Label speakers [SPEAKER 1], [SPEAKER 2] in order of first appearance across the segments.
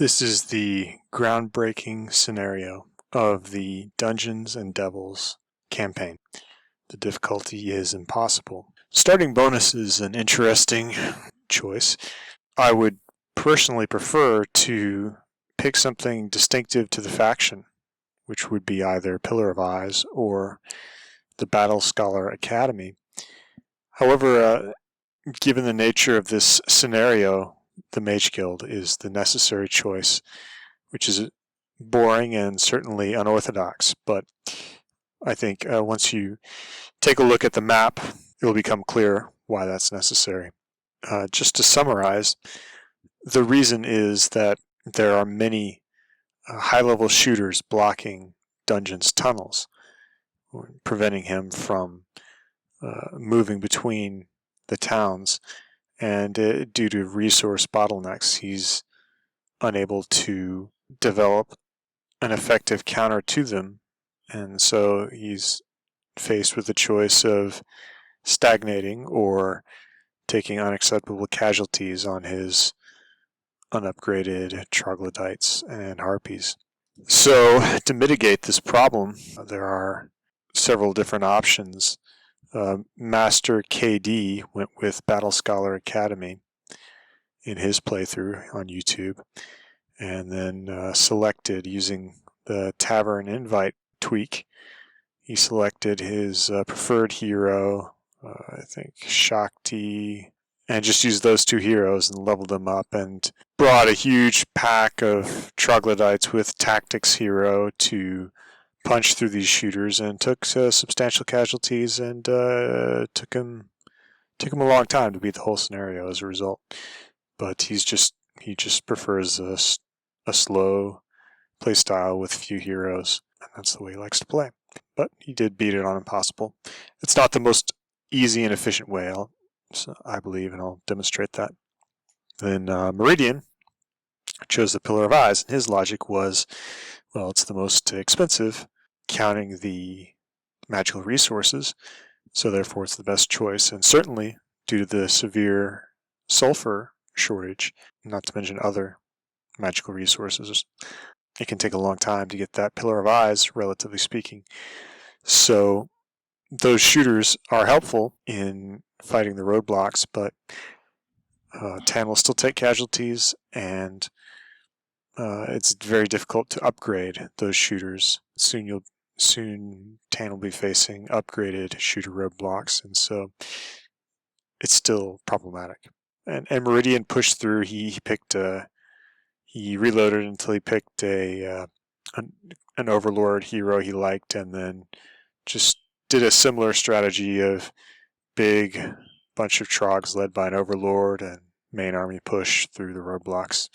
[SPEAKER 1] This is the groundbreaking scenario of the Dungeons and Devils campaign. The difficulty is impossible. Starting bonus is an interesting choice. I would personally prefer to pick something distinctive to the faction, which would be either Pillar of Eyes or the Battle Scholar Academy. However, given the nature of this scenario, the Mage Guild is the necessary choice, which is boring and certainly unorthodox, but I think once you take a look at the map, it will become clear why that's necessary. Just to summarize, the reason is that there are many high-level shooters blocking Dungeon's tunnels, preventing him from moving between the towns, and due to resource bottlenecks, he's unable to develop an effective counter to them, and so he's faced with the choice of stagnating or taking unacceptable casualties on his unupgraded troglodytes and harpies. So to mitigate this problem, there are several different options. Master KD went with Battle Scholar Academy in his playthrough on YouTube, and then selected using the Tavern Invite tweak. He selected his preferred hero, I think Shakti, and just used those two heroes and leveled them up and brought a huge pack of troglodytes with Tactics hero to punch through these shooters, and took substantial casualties, and took him a long time to beat the whole scenario as a result. But he just prefers a slow play style with few heroes, and that's the way he likes to play. But he did beat it on Impossible. It's not the most easy and efficient way, I believe, and I'll demonstrate that. Then Meridian chose the Pillar of Eyes, and his logic was, well, it's the most expensive, counting the magical resources, so therefore it's the best choice, and certainly due to the severe sulfur shortage, not to mention other magical resources, it can take a long time to get that Pillar of Eyes, relatively speaking. So those shooters are helpful in fighting the roadblocks, but Tan will still take casualties, and it's very difficult to upgrade those shooters. Soon Tan will be facing upgraded shooter roadblocks, and so it's still problematic. And Meridian pushed through. He reloaded until he picked an Overlord hero he liked, and then just did a similar strategy of big bunch of trogs led by an Overlord and main army push through the roadblocks.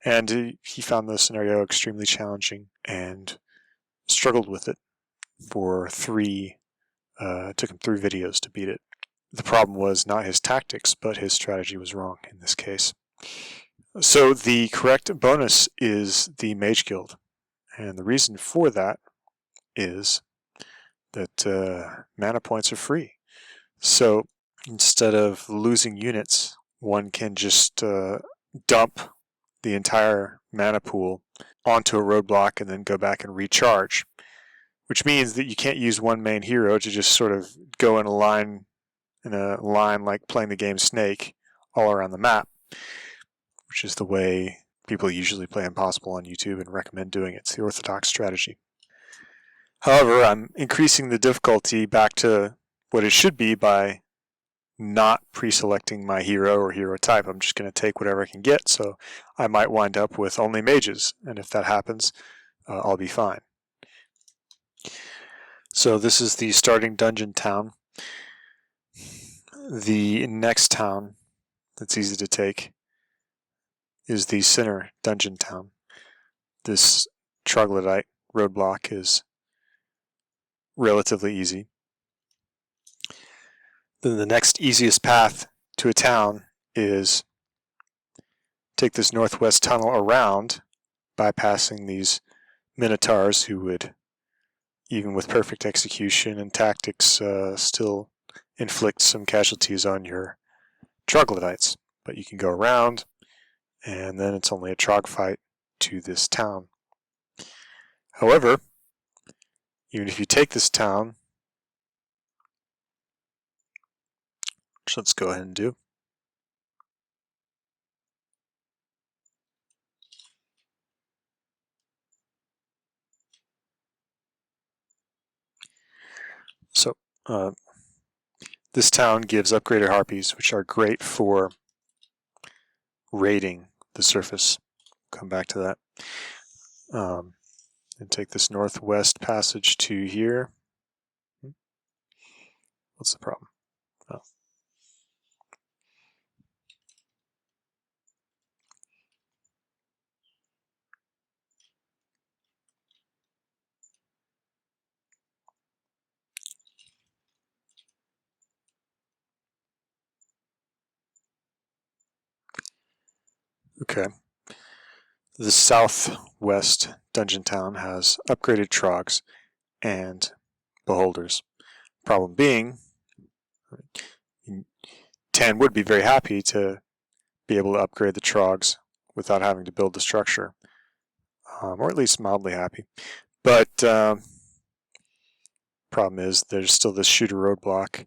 [SPEAKER 1] And he found the scenario extremely challenging and struggled with it for took him 3 videos to beat it. The problem was not his tactics, but his strategy was wrong in this case. So the correct bonus is the Mage Guild, and the reason for that is that mana points are free. So instead of losing units, one can just dump the entire mana pool onto a roadblock and then go back and recharge, which means that you can't use one main hero to just sort of go in a line like playing the game Snake all around the map, which is the way people usually play Impossible on YouTube and recommend doing it. It's the orthodox strategy. However, I'm increasing the difficulty back to what it should be by not pre-selecting my hero or hero type. I'm just going to take whatever I can get, so I might wind up with only mages, and if that happens, I'll be fine. So this is the starting dungeon town. The next town that's easy to take is the center dungeon town. This troglodyte roadblock is relatively easy. Then the next easiest path to a town is take this northwest tunnel around, bypassing these minotaurs who would, even with perfect execution and tactics, still inflict some casualties on your troglodytes. But you can go around, and then it's only a trog fight to this town. However, even if you take this town, which let's go ahead and do, so this town gives upgraded harpies, which are great for raiding the surface. Come back to that. And take this northwest passage to here. What's the problem? Oh. Okay. The southwest dungeon town has upgraded trogs and beholders. Problem being, Tan would be very happy to be able to upgrade the trogs without having to build the structure, or at least mildly happy. But problem is there's still this shooter roadblock,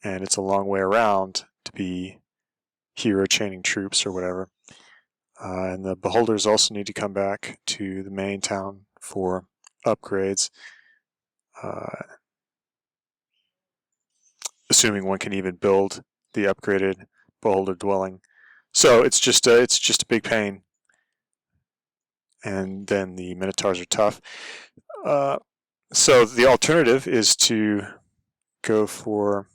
[SPEAKER 1] and it's a long way around to be hero chaining troops or whatever. And the beholders also need to come back to the main town for upgrades, assuming one can even build the upgraded beholder dwelling. So it's just a big pain. And then the Minotaurs are tough. So the alternative is to go for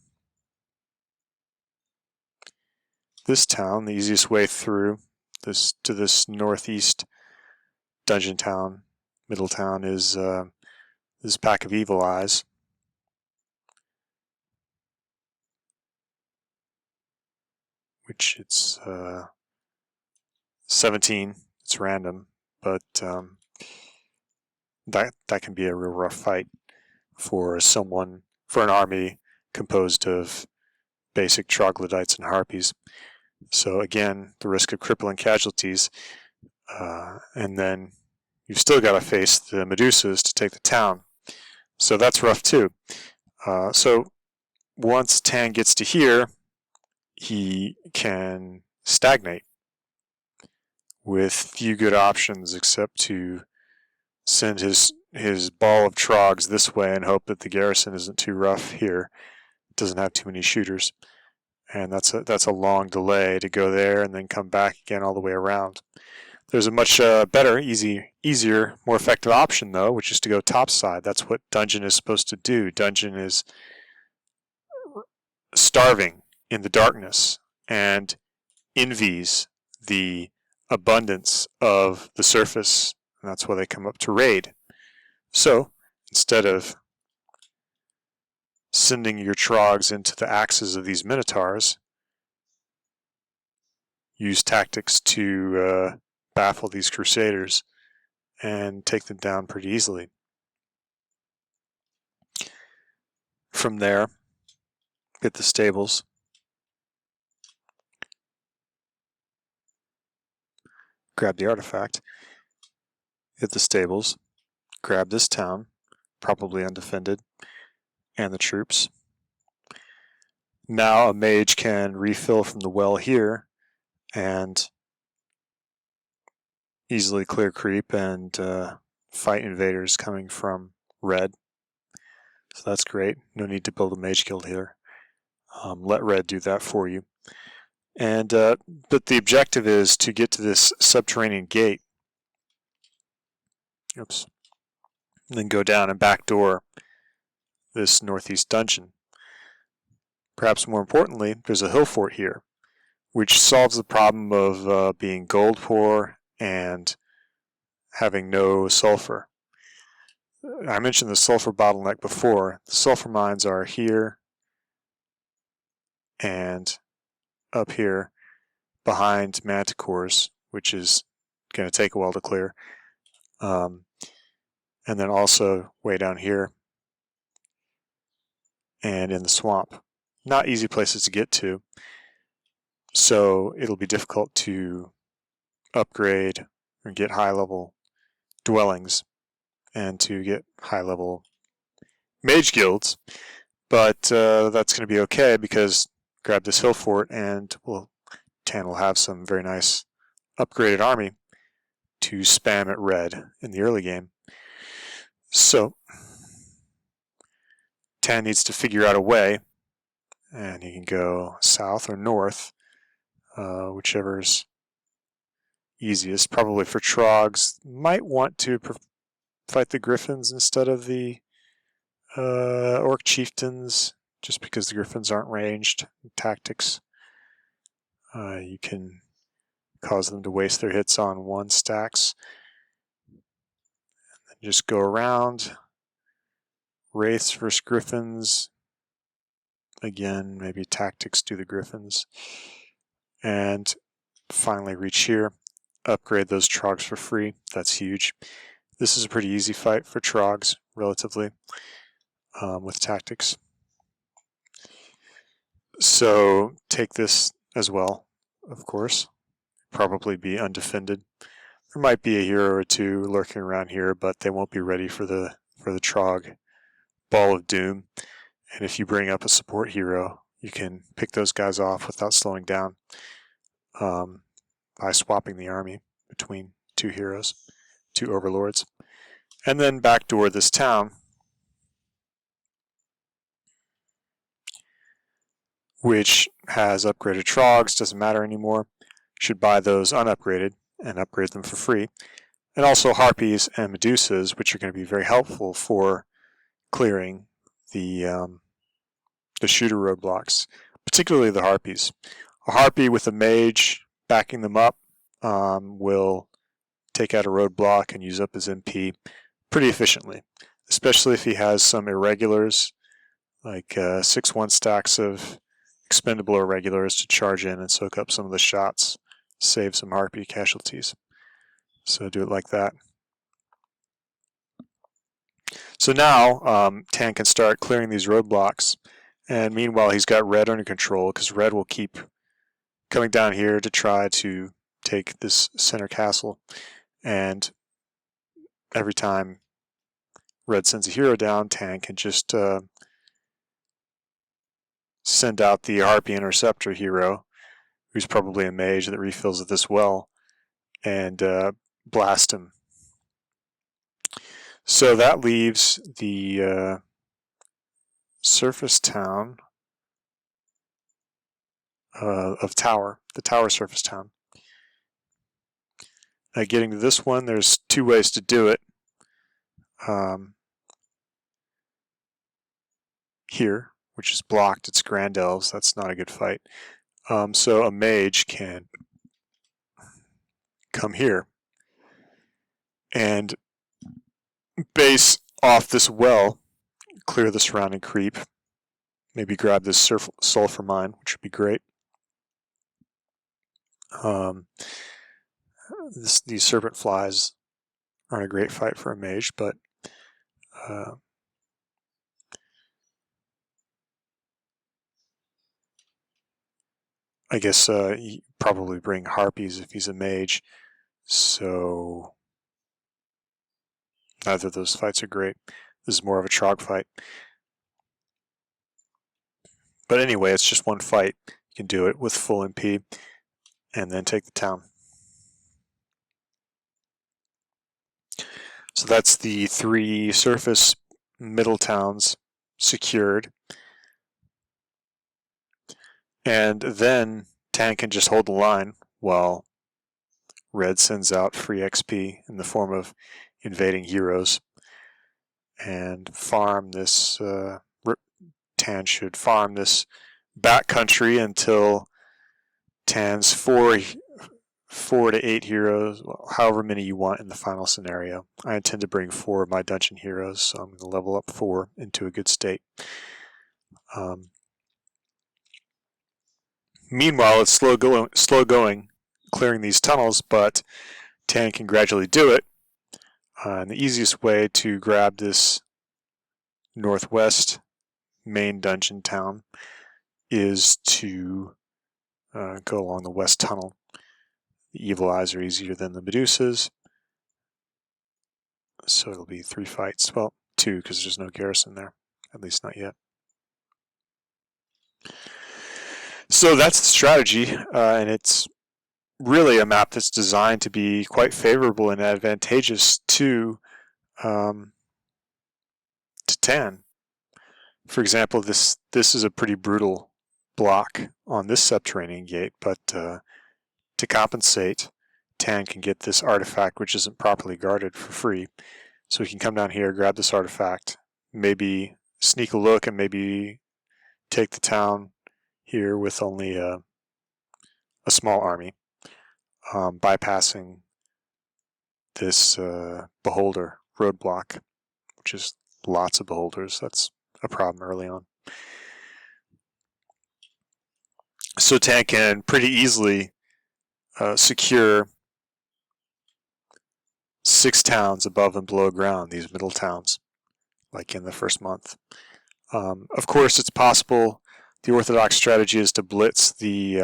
[SPEAKER 1] this town. The easiest way through to this northeast dungeon town, middle town, is this pack of evil eyes. Which it's 17. It's random, but that can be a real rough fight for an army composed of basic troglodytes and harpies. So again, the risk of crippling casualties, and then you've still got to face the Medusas to take the town. So that's rough too. So once Tan gets to here, he can stagnate with few good options except to send his ball of trogs this way and hope that the garrison isn't too rough here. It doesn't have too many shooters. And that's a long delay to go there and then come back again all the way around. There's a much better, easier, more effective option though, which is to go topside. That's what Dungeon is supposed to do. Dungeon is starving in the darkness and envies the abundance of the surface, and that's why they come up to raid. So instead of sending your trogs into the axes of these minotaurs, use tactics to baffle these crusaders and take them down pretty easily. From there, get the stables. Grab the artifact, hit the stables, grab this town, probably undefended, and the troops. Now a mage can refill from the well here and easily clear creep and fight invaders coming from red. So that's great. No need to build a mage guild here. Let red do that for you. And but the objective is to get to this subterranean gate. Oops. And then go down and backdoor this northeast dungeon. Perhaps more importantly, there's a hill fort here, which solves the problem of being gold poor and having no sulfur. I mentioned the sulfur bottleneck before. The sulfur mines are here and up here behind manticores, which is going to take a while to clear. And then also way down here and in the swamp. Not easy places to get to, so it'll be difficult to upgrade or get high-level dwellings and to get high-level mage guilds. But that's going to be okay because grab this hill fort and Tan will have some very nice upgraded army to spam at red in the early game. So Tan needs to figure out a way, and he can go south or north, whichever's easiest. Probably for Trogs, might want to fight the Griffins instead of the Orc Chieftains, just because the Griffins aren't ranged. Tactics, you can cause them to waste their hits on 1 stacks. And then just go around. Wraiths versus Griffins. Again, maybe tactics do the Griffins. And finally reach here. Upgrade those Trogs for free. That's huge. This is a pretty easy fight for Trogs, relatively, with tactics. So take this as well, of course. Probably be undefended. There might be a hero or two lurking around here, but they won't be ready for the Trog Ball of Doom. And if you bring up a support hero, you can pick those guys off without slowing down by swapping the army between 2 heroes, 2 overlords. And then backdoor this town, which has upgraded Trogs, doesn't matter anymore. Should buy those unupgraded and upgrade them for free. And also Harpies and Medusas, which are going to be very helpful for clearing the shooter roadblocks, particularly the Harpies. A Harpy with a mage backing them up will take out a roadblock and use up his MP pretty efficiently, especially if he has some irregulars, like 6/1 stacks of expendable irregulars to charge in and soak up some of the shots, save some Harpy casualties. So do it like that. So now Tan can start clearing these roadblocks, and meanwhile he's got red under control, because red will keep coming down here to try to take this center castle, and every time red sends a hero down, Tan can just send out the Harpy Interceptor hero, who's probably a mage that refills at this well, and blast him. So that leaves the surface town of Tower, the Tower surface town. Getting to this one, there's 2 ways to do it. Here, which is blocked, it's Grand Elves, that's not a good fight. So a mage can come here and base off this well, clear the surrounding creep, maybe grab this sulfur mine, which would be great. These serpent flies aren't a great fight for a mage, but I guess you probably bring Harpies if he's a mage, so neither of those fights are great. This is more of a Trog fight. But anyway, it's just one fight. You can do it with full MP and then take the town. So that's the 3 surface middle towns secured. And then Tan can just hold the line while red sends out free XP in the form of invading heroes and farm this. Tan should farm this backcountry until Tan's 4 to 8 heroes, well, however many you want in the final scenario. I intend to bring 4 of my dungeon heroes, so I'm going to level up 4 into a good state. Meanwhile, it's slow going, clearing these tunnels, but Tan can gradually do it. And the easiest way to grab this northwest main dungeon town is to go along the west tunnel. The evil eyes are easier than the Medusas. So it'll be 3 fights. Well, 2 because there's no garrison there. At least not yet. So that's the strategy, and it's really a map that's designed to be quite favorable and advantageous to Tan. For example, this is a pretty brutal block on this subterranean gate, but to compensate, Tan can get this artifact which isn't properly guarded for free. So he can come down here, grab this artifact, maybe sneak a look and maybe take the town here with only a small army, bypassing this beholder roadblock, which is lots of beholders. That's a problem early on. So Tan can pretty easily secure 6 towns above and below ground, these middle towns, like in the first month. Of course, it's possible. The orthodox strategy is to blitz the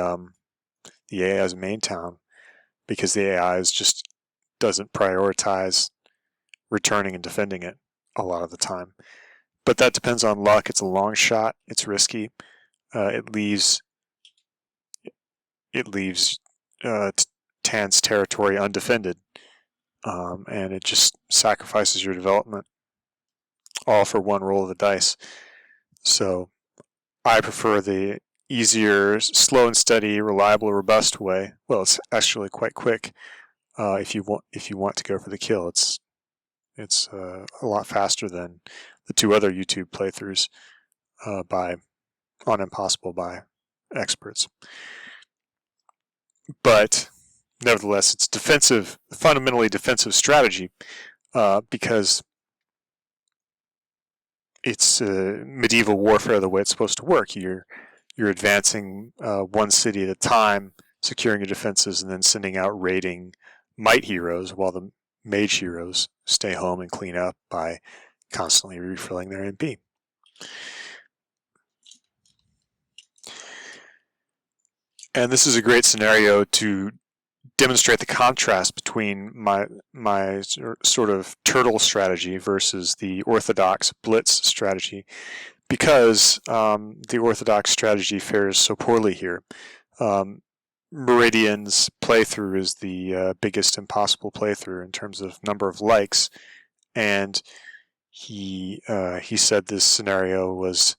[SPEAKER 1] AI's main town, because the AI just doesn't prioritize returning and defending it a lot of the time. But that depends on luck. It's a long shot. It's risky. It leaves Tan's territory undefended, and it just sacrifices your development, all for one roll of the dice. So I prefer the easier, slow and steady, reliable, robust way. Well, it's actually quite quick. If you want to go for the kill, it's a lot faster than the 2 other YouTube playthroughs on Impossible by experts. But nevertheless, it's defensive, fundamentally defensive strategy, because it's medieval warfare the way it's supposed to work. You're advancing one city at a time, securing your defenses, and then sending out raiding might heroes, while the mage heroes stay home and clean up by constantly refilling their MP. And this is a great scenario to demonstrate the contrast between my sort of turtle strategy versus the orthodox blitz strategy, because the orthodox strategy fares so poorly here. Meridian's playthrough is the biggest Impossible playthrough in terms of number of likes, and he said this scenario was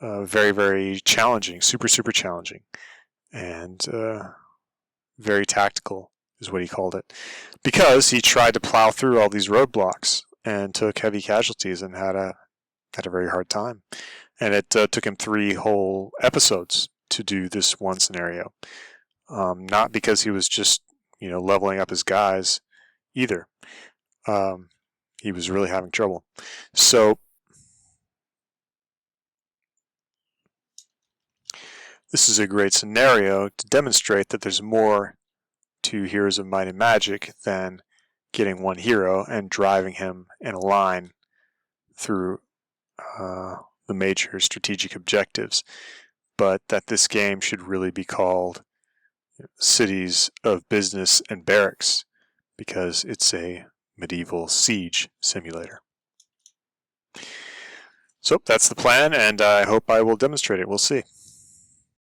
[SPEAKER 1] very, very challenging, super challenging, and very tactical is what he called it, because he tried to plow through all these roadblocks and took heavy casualties and had a very hard time. And it took him 3 whole episodes to do this one scenario. Not because he was just leveling up his guys either. He was really having trouble. So this is a great scenario to demonstrate that there's more to Heroes of Might and Magic than getting one hero and driving him in a line through the major strategic objectives, but that this game should really be called Cities of Business and Barracks, because it's a medieval siege simulator. So that's the plan, and I hope I will demonstrate it. We'll see.